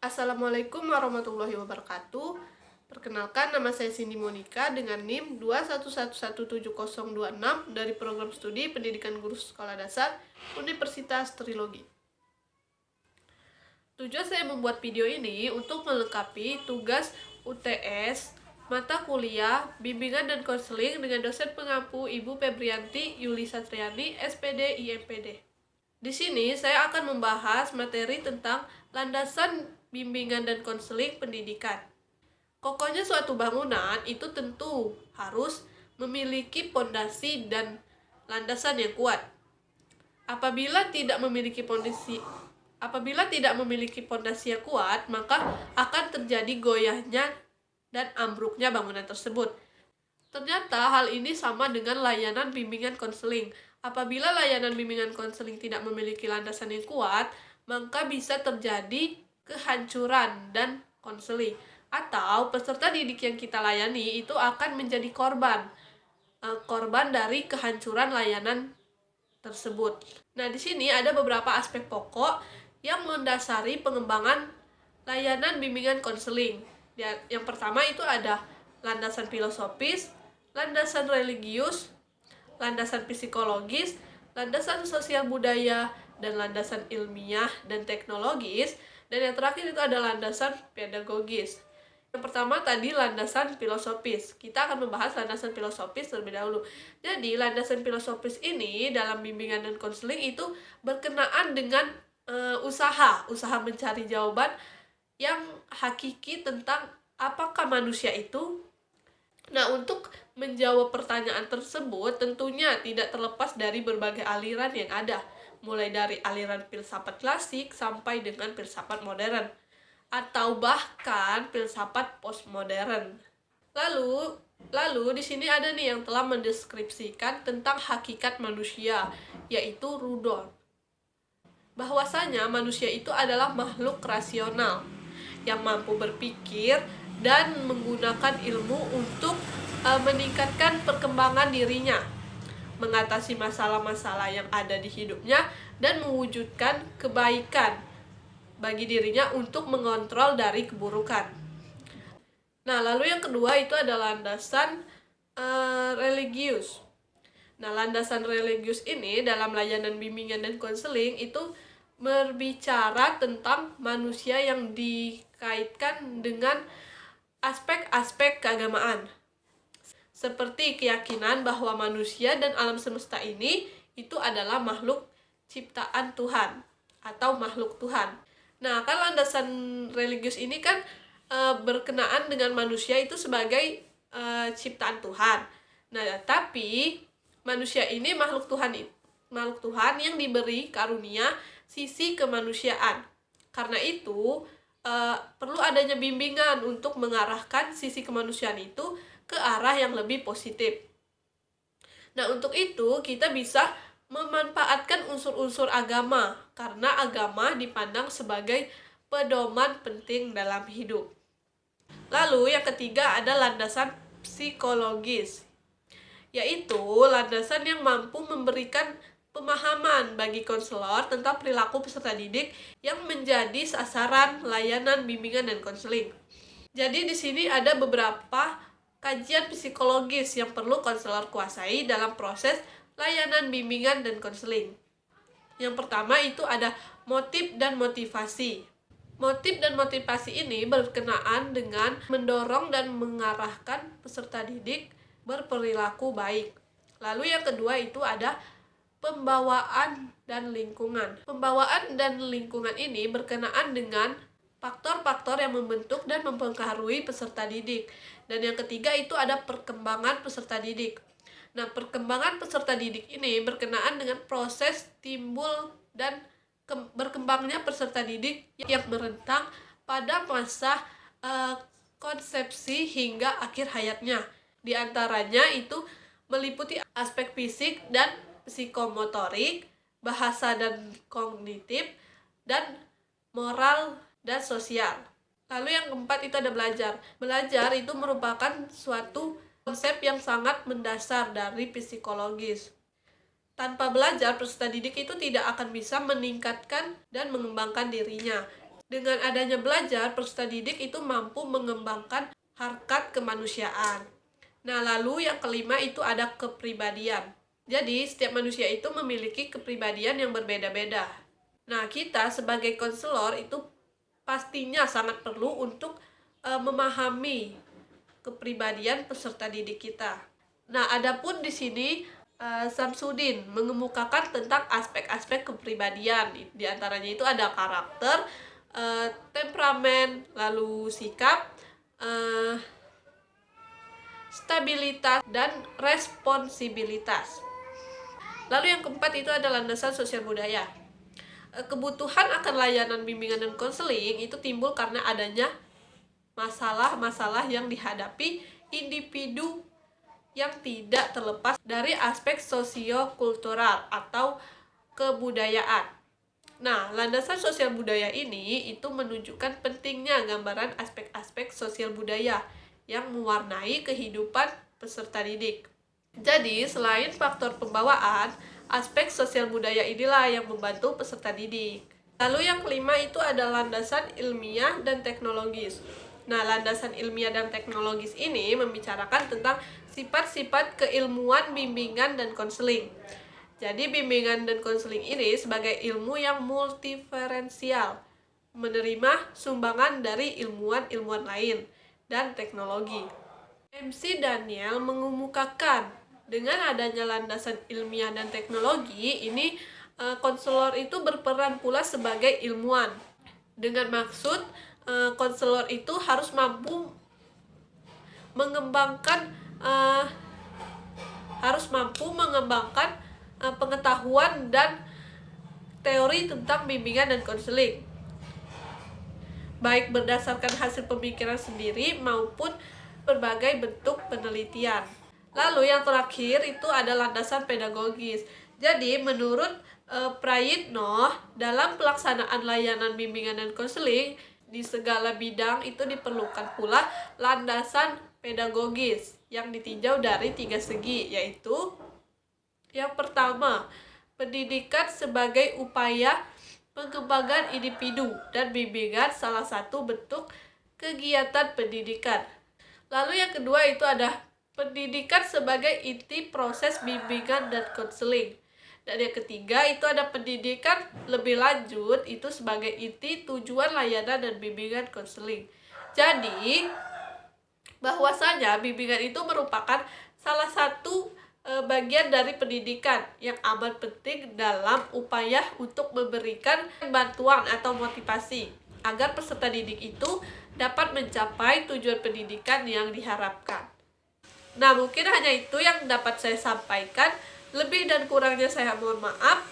Assalamualaikum warahmatullahi wabarakatuh. Perkenalkan, nama saya Cindy Monica dengan NIM 2111726 dari Program Studi Pendidikan Guru Sekolah Dasar Universitas Trilogi. Tujuan saya membuat video ini untuk melengkapi tugas UTS, mata kuliah, bimbingan dan konseling dengan dosen pengampu Ibu Febrianti Yuli Satriani, SPD IMPD. Di sini saya akan membahas materi tentang landasan bimbingan dan konseling pendidikan. Kokohnya suatu bangunan itu tentu harus memiliki pondasi dan landasan yang kuat. Apabila tidak memiliki pondasi yang kuat, maka akan terjadi goyahnya dan ambruknya bangunan tersebut. Ternyata hal ini sama dengan layanan bimbingan konseling. Apabila layanan bimbingan konseling tidak memiliki landasan yang kuat, maka bisa terjadi kehancuran dan konseling. Atau peserta didik yang kita layani itu akan menjadi korban dari kehancuran layanan tersebut. Nah, di sini ada beberapa aspek pokok yang mendasari pengembangan layanan bimbingan konseling. Yang pertama itu ada landasan filosofis, landasan religius, landasan psikologis, landasan sosial budaya, dan landasan ilmiah dan teknologis. Dan yang terakhir itu ada landasan pedagogis. Yang pertama tadi landasan filosofis. Kita akan membahas landasan filosofis terlebih dahulu. Jadi landasan filosofis ini dalam bimbingan dan konseling itu berkenaan dengan usaha mencari jawaban yang hakiki tentang apakah manusia itu. Nah, untuk menjawab pertanyaan tersebut tentunya tidak terlepas dari berbagai aliran yang ada, mulai dari aliran filsafat klasik sampai dengan filsafat modern, atau bahkan filsafat postmodern. Lalu di sini ada nih yang telah mendeskripsikan tentang hakikat manusia, yaitu Rudolf. Bahwasanya manusia itu adalah makhluk rasional yang mampu berpikir dan menggunakan ilmu untuk meningkatkan perkembangan dirinya, mengatasi masalah-masalah yang ada di hidupnya, dan mewujudkan kebaikan bagi dirinya untuk mengontrol dari keburukan. Nah, lalu yang kedua itu adalah landasan religius. Nah, landasan religius ini dalam layanan bimbingan dan konseling itu berbicara tentang manusia yang dikaitkan dengan aspek-aspek keagamaan, seperti keyakinan bahwa manusia dan alam semesta ini itu adalah makhluk ciptaan Tuhan atau makhluk Tuhan. Nah, kan landasan religius ini kan berkenaan dengan manusia itu sebagai ciptaan Tuhan. Nah, tapi manusia ini makhluk Tuhan yang diberi karunia sisi kemanusiaan. Karena itu perlu adanya bimbingan untuk mengarahkan sisi kemanusiaan itu ke arah yang lebih positif. Nah, untuk itu kita bisa memanfaatkan unsur-unsur agama, karena agama dipandang sebagai pedoman penting dalam hidup. Lalu yang ketiga ada landasan psikologis, yaitu landasan yang mampu memberikan pemahaman bagi konselor tentang perilaku peserta didik yang menjadi sasaran layanan bimbingan dan konseling. Jadi di sini ada beberapa kajian psikologis yang perlu konselor kuasai dalam proses layanan bimbingan dan konseling. Yang pertama itu ada motif dan motivasi. Motif dan motivasi ini berkenaan dengan mendorong dan mengarahkan peserta didik berperilaku baik. Lalu yang kedua itu ada pembawaan dan lingkungan. Pembawaan dan lingkungan ini berkenaan dengan faktor-faktor yang membentuk dan mempengaruhi peserta didik. Dan yang ketiga itu ada perkembangan peserta didik. Nah, perkembangan peserta didik ini berkenaan dengan proses timbul dan berkembangnya peserta didik yang merentang pada masa konsepsi hingga akhir hayatnya. Di antaranya itu meliputi aspek fisik dan psikomotorik, bahasa dan kognitif, dan moral dan sosial. Lalu yang keempat itu ada belajar. Belajar itu merupakan suatu konsep yang sangat mendasar dari psikologis. Tanpa belajar, peserta didik itu tidak akan bisa meningkatkan dan mengembangkan dirinya. Dengan adanya belajar, peserta didik itu mampu mengembangkan harkat kemanusiaan. Nah, lalu yang kelima itu ada kepribadian. Jadi, setiap manusia itu memiliki kepribadian yang berbeda-beda. Nah, kita sebagai konselor itu pastinya sangat perlu untuk memahami kepribadian peserta didik kita. Nah, adapun di sini Samsudin mengemukakan tentang aspek-aspek kepribadian. Di antaranya itu ada karakter, temperamen, lalu sikap, stabilitas, dan responsibilitas. Lalu yang keempat itu ada landasan sosial budaya. Kebutuhan akan layanan bimbingan dan konseling itu timbul karena adanya masalah-masalah yang dihadapi individu yang tidak terlepas dari aspek sosio-kultural atau kebudayaan. Nah, landasan sosial budaya ini itu menunjukkan pentingnya gambaran aspek-aspek sosial budaya yang mewarnai kehidupan peserta didik. Jadi, selain faktor pembawaan, aspek sosial budaya inilah yang membantu peserta didik. Lalu yang kelima itu ada landasan ilmiah dan teknologis. Nah, landasan ilmiah dan teknologis ini membicarakan tentang sifat-sifat keilmuan bimbingan dan konseling. Jadi, bimbingan dan konseling ini sebagai ilmu yang multiferensial, menerima sumbangan dari ilmuwan-ilmuwan lain dan teknologi. MC Daniel mengemukakan dengan adanya landasan ilmiah dan teknologi ini konselor itu berperan pula sebagai ilmuwan. Dengan maksud konselor itu harus mampu mengembangkan pengetahuan dan teori tentang bimbingan dan konseling, baik berdasarkan hasil pemikiran sendiri maupun berbagai bentuk penelitian. Lalu yang terakhir itu ada landasan pedagogis. Jadi menurut Prayitno, dalam pelaksanaan layanan bimbingan dan konseling di segala bidang itu diperlukan pula landasan pedagogis yang ditinjau dari 3 segi, yaitu yang pertama, pendidikan sebagai upaya pengembangan individu dan bimbingan salah satu bentuk kegiatan pendidikan. Lalu yang kedua itu ada pendidikan sebagai inti proses bimbingan dan konseling. Dan yang ketiga itu ada pendidikan lebih lanjut itu sebagai inti tujuan layanan dan bimbingan konseling. Jadi, bahwasanya bimbingan itu merupakan salah satu bagian dari pendidikan yang amat penting dalam upaya untuk memberikan bantuan atau motivasi agar peserta didik itu dapat mencapai tujuan pendidikan yang diharapkan. Nah, mungkin hanya itu yang dapat saya sampaikan. Lebih dan kurangnya saya mohon maaf.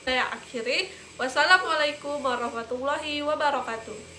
Saya akhiri. Wassalamualaikum warahmatullahi wabarakatuh.